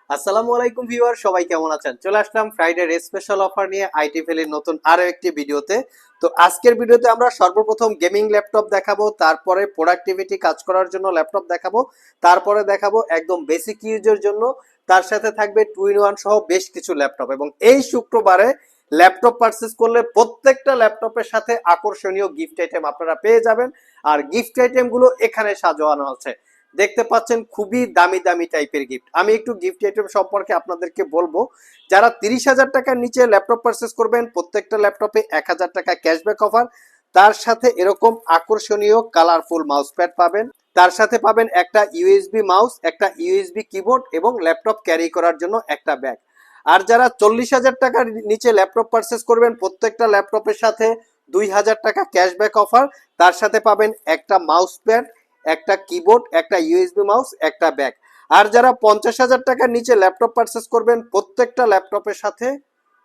আসসালামু আলাইকুম ভিউয়ার, সবাই কেমন আছেন? চলে আসলাম ফ্রাইডে স্পেশাল অফার নিয়ে আইটি ভ্যালির নতুন আরো একটি ভিডিওতে। তো আজকের ভিডিওতে আমরা সর্বপ্রথম গেমিং ল্যাপটপ দেখাবো, তারপরে প্রোডাক্টিভিটি কাজ করার জন্য ল্যাপটপ দেখাবো, তারপরে দেখাবো একদম বেসিক ইউজের জন্য, তার সাথে থাকবে 2-in-1 সহ বেশ কিছু ল্যাপটপ। এবং এই শুক্রবারে ল্যাপটপ পারচেস করলে প্রত্যেকটা ল্যাপটপের সাথে আকর্ষণীয় গিফট আইটেম আপনারা পেয়ে যাবেন। আর গিফট আইটেমগুলো এখানে সাজানো আছে, দেখতে পাচ্ছেন খুবই দামি দামি টাইপের গিফট। আমি একটু গিফট আইটেম সম্পর্কে আপনাদেরকে বলবো। যারা 30,000 টাকার নিচে ল্যাপটপ পারচেস করবেন প্রত্যেকটা ল্যাপটপে 1,000 টাকা ক্যাশব্যাক অফার, তার সাথে এরকম আকর্ষণীয় কালারফুল মাউস প্যাড পাবেন, তার সাথে পাবেন একটা ইউএসবি মাউস, একটা ইউএসবি কিবোর্ড এবং ল্যাপটপ ক্যারি করার জন্য একটা ব্যাগ। আর যারা 40,000 টাকার নিচে ল্যাপটপ পারচেস করবেন প্রত্যেকটা ল্যাপটপের সাথে 2,000 টাকা ক্যাশব্যাক অফার, তার সাথে পাবেন একটা মাউস প্যাড, একটা কিবোর্ড, একটা ইউএসবি মাউস, একটা ব্যাগ। আর যারা 50,000 টাকার নিচে ল্যাপটপ পারচেস করবেন প্রত্যেকটা ল্যাপটপের সাথে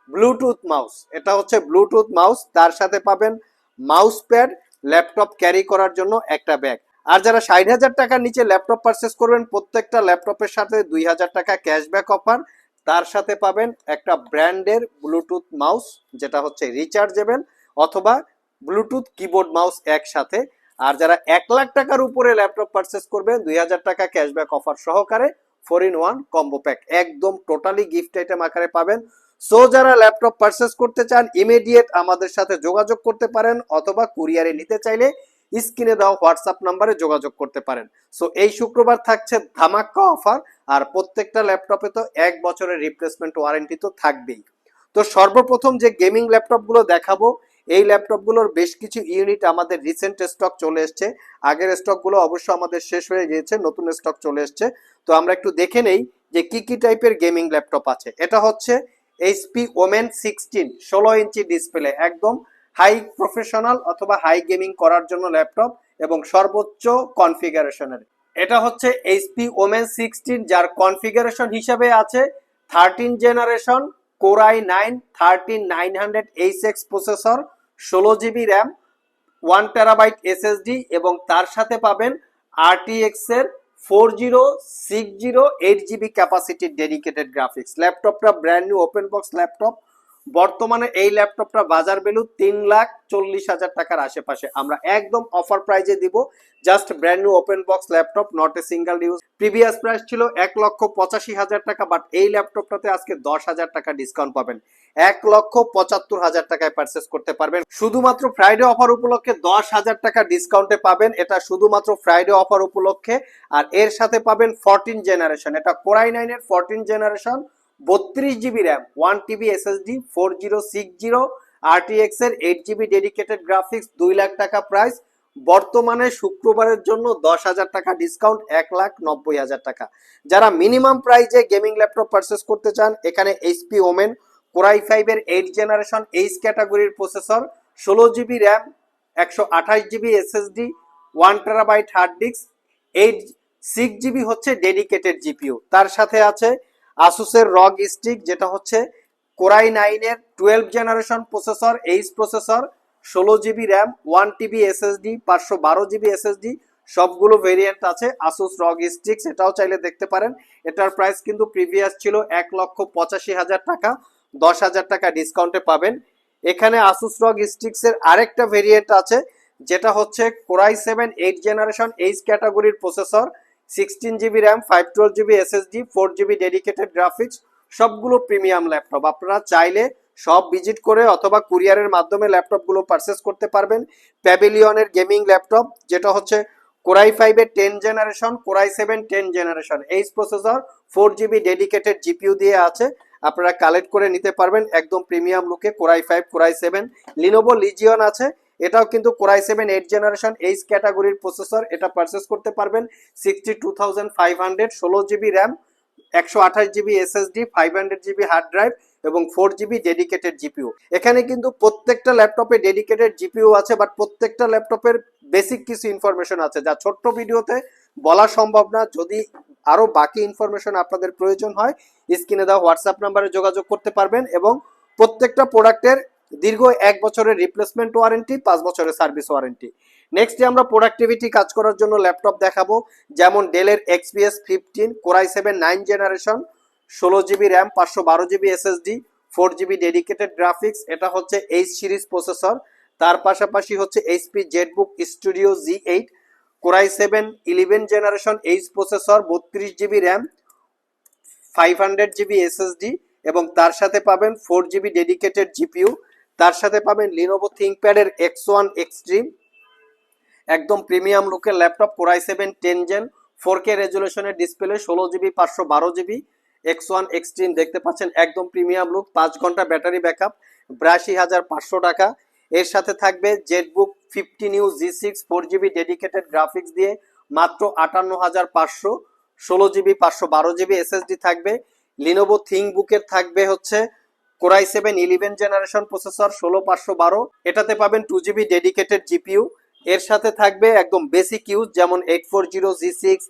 ব্লুটুথ মাউস, এটা হচ্ছে ব্লুটুথ মাউস, তার সাথে পাবেন মাউস প্যাড, ল্যাপটপ ক্যারি করার জন্য একটা ব্যাগ। আর যারা 60,000 টাকার নিচে ল্যাপটপ পারচেস করবেন প্রত্যেকটা ল্যাপটপের সাথে 2,000 টাকা ক্যাশব্যাক অফার, তার সাথে পাবেন একটা ব্র্যান্ডের ব্লুটুথ মাউস যেটা হচ্ছে রিচার্জেবল, অথবা ব্লুটুথ কিবোর্ড মাউস একসাথে। আর যারা 1,00,000 টাকার উপরে ল্যাপটপ পারচেস করবেন 2,000 টাকা ক্যাশব্যাক অফার সহকারে 4-in-1 কম্বো প্যাক একদম টোটালি গিফট আইটেম আকারে পাবেন। সো যারা ল্যাপটপ পারচেস করতে চান ইমিডিয়েট আমাদের সাথে যোগাযোগ করতে পারেন, অথবা কুরিয়ারে নিতে চাইলে স্ক্রিনে দেওয়া হোয়াটসঅ্যাপ নাম্বারে যোগাযোগ করতে পারেন। সো এই শুক্রবার থাকছে ধামাকা অফার, আর প্রত্যেকটা ল্যাপটপে তো 1 বছরের রিপ্লেসমেন্ট ওয়ারেন্টি তো থাকবেই। তো সর্বপ্রথম যে গেমিং ল্যাপটপগুলো দেখাবো, এই ল্যাপটপগুলোর বেশ কিছু ইউনিট আমাদের রিসেন্ট স্টক চলে এসছে। আগের স্টকগুলো অবশ্য আমাদের শেষ হয়ে গিয়েছে, নতুন স্টক চলে এসছে। তো আমরা একটু দেখে নেই যে কি কি টাইপের গেমিং ল্যাপটপ আছে। এটা হচ্ছে এইচপি ওমেন 16 16 ইঞ্চি ডিসপ্লে, একদম হাই প্রফেশনাল অথবা হাই গেমিং করার জন্য ল্যাপটপ এবং সর্বোচ্চ কনফিগারেশনের। এটা হচ্ছে এইচপি ওমেন 16, যার কনফিগারেশন হিসাবে আছে 13 generation core i 9 13900H processor, 16 GB RAM, 1 terabyte SSD, এবং তার সাথে পাবেন আরটিএক্স এর 4060 8 জিবি ক্যাপাসিটির ডেডিকেটেড গ্রাফিক্স। ল্যাপটপটা brand new open box laptop. বর্তমানে এই ল্যাপটপটা বাজার ভ্যালু 3,40,000 টাকার আশেপাশে। আমরা একদম অফার প্রাইজে দিব, just brand new open box laptop, not a single use. Previous price ছিল 1,85,000 টাকা, বাট এই ল্যাপটপটাতে আজকে 10,000 টাকা ডিসকাউন্ট পাবেন, 1,75,000 টাকায় পারচেস করতে পারবেন। শুধুমাত্র ফ্রাইডে অফার উপলক্ষে 10,000 টাকা ডিসকাউন্টে পাবেন, এটা শুধুমাত্র ফ্রাইডে অফার উপলক্ষে। আর এর সাথে পাবেন 14 জেনারেশন, এটা কোরাই 9 এর 14 generation, 32 GB RAM, 1 TB SSD, 4060 RTX এর 8 জিবি ডেডিকেটেড গ্রাফিক্স, 2,00,000 টাকা প্রাইস। বর্তমানে শুক্রবারের জন্য 10,000 টাকা ডিসকাউন্ট, 1,90,000 টাকা। যারা মিনিমাম প্রাইজে গেমিং ল্যাপটপ পারচেস করতে চান, এখানে এইচপি ওমেন কোরাই 5 এর 8 জেনারেশন এইচ ক্যাটাগরির processor, 16 GB RAM, 128 GB SSD, 1 terabyte hard disk, 6 GB হচ্ছে ডেডিকেটেড জিপিইউ। তার সাথে আছে আসুসের রগ স্টিক, যেটা হচ্ছে কোরাই 9 এর 12 generation processor, H processor, 16 GB RAM, 1 TB SSD, 512 GB SSD, সবগুলো ভেরিয়েন্ট আছে আসুস রগ স্টিক, এটাও চাইলে দেখতে পারেন। এটার প্রাইস কিন্তু প্রিভিয়াস ছিল 1,85,000 টাকা, 10,000 টাকা ডিসকাউন্টে পাবেন। এখানে আসুস রগ স্টিক্স এর আরেকটা ভেরিয়েন্ট আছে, যেটা হচ্ছে কোরাই 7 8 জেনারেশন এইচ ক্যাটাগরির processor, 16 GB RAM, 512 GB SSD, 4 GB dedicated graphics, সবগুলো প্রিমিয়াম ল্যাপটপ। আপনারা চাইলে সব ভিজিট করে অথবা কুরিয়ারের মাধ্যমে ল্যাপটপগুলো পারচেস করতে পারবেন। প্যাভিলিয়নের গেমিং ল্যাপটপ, যেটা হচ্ছে কোরাই 5 এর 10 generation, core i 7 10 generation H processor, 4 GB dedicated GPU দিয়ে আছে, আপনারা কালেক্ট করে নিতে পারবেন একদম প্রিমিয়াম লুকে। কোরাই 5 কোরাই 7 লিনোভো লিজিয়ন আছে, এটাও কিন্তু কোরাই 7 8 জেনারেশন এইচ ক্যাটাগরির প্রসেসর, এটা পারচেস করতে পারবেন 62,500, 16 GB RAM, 128 GB SSD, 500 GB hard drive এবং 4 জিবি ডেডিকেটেড জিপিইউ। এখানে কিন্তু প্রত্যেকটা ল্যাপটপে ডেডিকেটেড জিপিইউ আছে, বাট প্রত্যেকটা ল্যাপটপের বেসিক কিছু ইনফরমেশন আছে যা ছোট্ট ভিডিওতে বলা সম্ভব না। যদি আরো বাকি ইনফরমেশন আপনাদের প্রয়োজন হয় স্ক্রিনে দেওয়া হোয়াটসঅ্যাপ নাম্বারে যোগাযোগ করতে পারবেন। এবং প্রত্যেকটা প্রোডাক্টের দীর্ঘ 1 বছরের রিপ্লেসমেন্ট ওয়ারেন্টি, 5 বছরের সার্ভিস ওয়ারেন্টি। নেক্সট আমরা প্রোডাক্টিভিটি কাজ করার জন্য ল্যাপটপ দেখাবো, যেমন ডেলের XPS 15 core i 7 9 generation, 16 GB RAM, 512 GB SSD, 4 GB dedicated graphics. এটা হচ্ছে এইচ সিরিজ প্রসেসর। তার পাশাপাশি হচ্ছে HP Jetbook studio Z8 core i 7 11 generation H processor, 32 GB RAM, 500 GB SSD এবং তার সাথে পাবেন 4 GB ডেডিকেটেড জিপিইউ। তার সাথে পাবেন লিনোভো থিংকপ্যাডের X1 এক্সট্রিম, একদম প্রিমিয়াম লুকের ল্যাপটপ, কোরাই 7 10 জেন, 4K রেজুলেশনের display, 16 GB 512 GB X1 extreme দেখতে পাচ্ছেন, একদম প্রিমিয়াম লুক, 5 ঘন্টা ব্যাটারি ব্যাকআপ, 82,500 টাকা। এর সাথে থাকবে Jetbook 15U G6 4 GB dedicated graphics দিয়ে মাত্র 58,500, 16 GB 512 GB SSD থাকবে। লিনোভো থিংকবুকের থাকবে হচ্ছে কোরাই 7 11 জেনারেশন প্রসেসর, 16512, এটাতে পাবেন 2 GB ডেডিকেটেড জিপিইউ। এর সাথে থাকবে একদম বেসিক ইউজ যেমন 840 G6,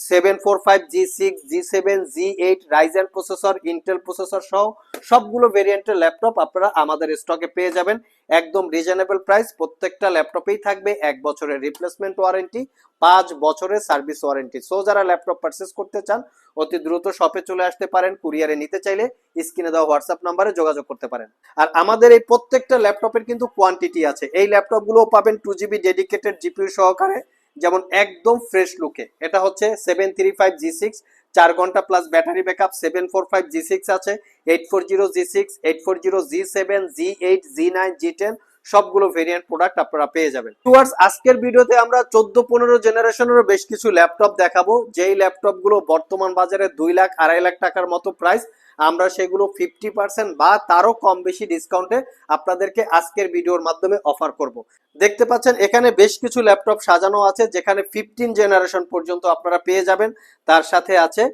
745 G6, G7, Z8 Ryzen processor, Intel processor সহ সবগুলো ভেরিয়েন্টের ল্যাপটপ আপনারা আমাদের স্টকে পেয়ে যাবেন একদম রিজনেবল প্রাইস। প্রত্যেকটা ল্যাপটপেই থাকবে 1 বছরের রিপ্লেসমেন্ট ওয়ারেন্টি, 5 বছরের সার্ভিস ওয়ারেন্টি। সো যারা ল্যাপটপ পারচেস করতে চান অতি দ্রুত শপে চলে আসতে পারেন, কুরিয়ারে নিতে চাইলে স্ক্রিনে দেওয়া হোয়াটসঅ্যাপ নাম্বারে যোগাযোগ করতে পারেন। আর আমাদের এই প্রত্যেকটা ল্যাপটপের কিন্তু কোয়ান্টিটি আছে। এই ল্যাপটপগুলো পাবেন 2 GB ডেডিকেটেড জিপিইউ সহকারে, যেমন একদম ফ্রেশ লুকে। এটা হচ্ছে 735 G6, 4 ঘন্টা প্লাস ব্যাটারি ব্যাকআপ, 745 G6 আছে, 840 G6, 840 G7, Z8, Z9, Z10 সবগুলো ভেরিয়েন্ট প্রোডাক্ট আপনারা পেয়ে যাবেন। টুয়ার্ডস আজকের ভিডিওতে আমরা 14-15 জেনারেশনেরও বেশ কিছু ল্যাপটপ দেখাবো, যেই ল্যাপটপগুলো বর্তমান বাজারে 2 লাখ 2.5 লাখ টাকার মতো প্রাইস। আমরা সেগুলো 50% বা তারও কম বেশি ডিসকাউন্টে আপনাদেরকে আজকের ভিডিওর মাধ্যমে অফার করব। দেখতে পাচ্ছেন এখানে বেশ কিছু ল্যাপটপ সাজানো আছে, যেখানে 15 জেনারেশন পর্যন্ত আপনারা পেয়ে যাবেন। তার সাথে আছে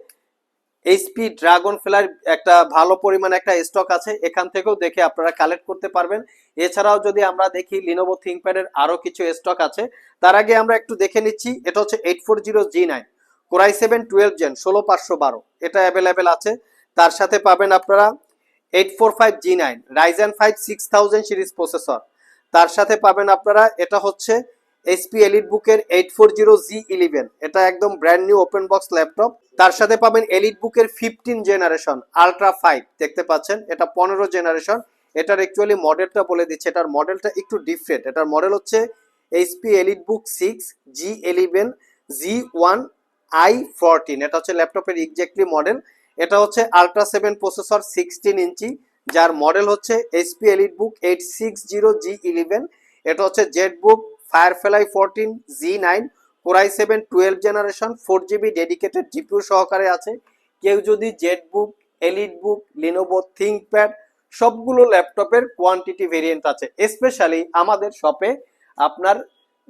এইচপি ড্রাগন ফ্লাই, একটা ভালো পরিমাণে একটা স্টক আছে, এখান থেকেও দেখে আপনারা কালেক্ট করতে পারবেন। এছাড়াও যদি আমরা দেখি লিনোভো থিংকপ্যাডের আরো কিছু স্টক আছে। তার আগে আমরা একটু দেখে নিচ্ছি, এটা হচ্ছে 840 G9 কোরাই 7 12 জেন 16512, এটা অ্যাভেলেবেল আছে। তার সাথে পাবেন আপনারা 845 G9 রাইজেন 5 6000 সিরিজ প্রসেসর। তার সাথে পাবেন আপনারা এটা হচ্ছে এইচপি এলিট বুকের 840 G11, এটা একদম brand new open box laptop. তার সাথে পাবেন এলিট বুকের 15 জেনারেশন আলট্রা 5, দেখতে পাচ্ছেন এটা 15 জেনারেশন। এটার অ্যাকচুয়ালি মডেলটা বলে দিচ্ছে, এটার মডেলটা একটু ডিফারেন্ট। এটার মডেল হচ্ছে এইচপি এলিট বুক 6 G11 Z1i14, এটা হচ্ছে ল্যাপটপের এক্স্যাক্টলি মডেল। এটা হচ্ছে আলট্রা 7 প্রসেসর 16 ইঞ্চি, যার মডেল হচ্ছে এইচপি এলিট বুক 860 G11। এটা হচ্ছে Jetbook firefly 14 Z9 core i 7 12 generation, 4 GB dedicated GPU সহকারে আছে। কেউ যদি জেটবুক, এলিট বুক, লিনোভো থিংকপ্যাড সবগুলো ল্যাপটপের কোয়ান্টিটি ভেরিয়েন্ট আছে। স্পেশালি আমাদের শপে আপনার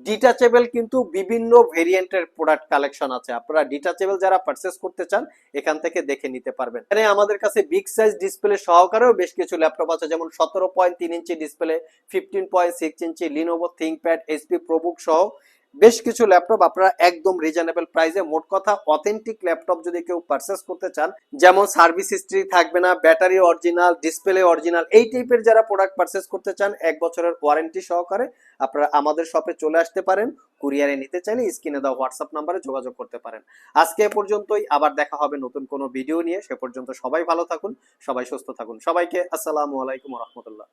ডিটাচেবল কিন্তু বিভিন্ন ভেরিয়েন্টের প্রোডাক্ট কালেকশন আছে। আপনারা ডিটাচেবল যারা পারচেস করতে চান এখান থেকে দেখে নিতে পারবেন। এখানে আমাদের কাছে বিগ সাইজ ডিসপ্লে সহকারেও বেশ কিছু ল্যাপটপ আছে, যেমন 17.3 ইঞ্চি ডিসপ্লে, 15.6 ইঞ্চি লিনোভো থিংকপ্যাড, এইচপি প্রোবুক সহ বেশ কিছু ল্যাপটপ আপনারা একদম রিজনেবল প্রাইসে, মোট কথা অথেন্টিক ল্যাপটপ যদি কেউ পারচেস করতে চান, যেমন সার্ভিস হিস্ট্রি থাকবে না, ব্যাটারি অরিজিনাল, ডিসপ্লে অরিজিনাল, এই টাইপের যারা প্রোডাক্ট পারচেস করতে চান 1 বছরের ওয়ারেন্টি সহকারে, আপনারা আমাদের শপে চলে আসতে পারেন। কুরিয়ারে নিতে চাইলে স্ক্রিনে দেওয়া হোয়াটসঅ্যাপ নাম্বারে যোগাযোগ করতে পারেন। আজকে এ পর্যন্তই, আবার দেখা হবে নতুন কোনো ভিডিও নিয়ে। সে পর্যন্ত সবাই ভালো থাকুন, সবাই সুস্থ থাকুন। সবাইকে আসসালামু আলাইকুম ওয়া রাহমাতুল্লাহ।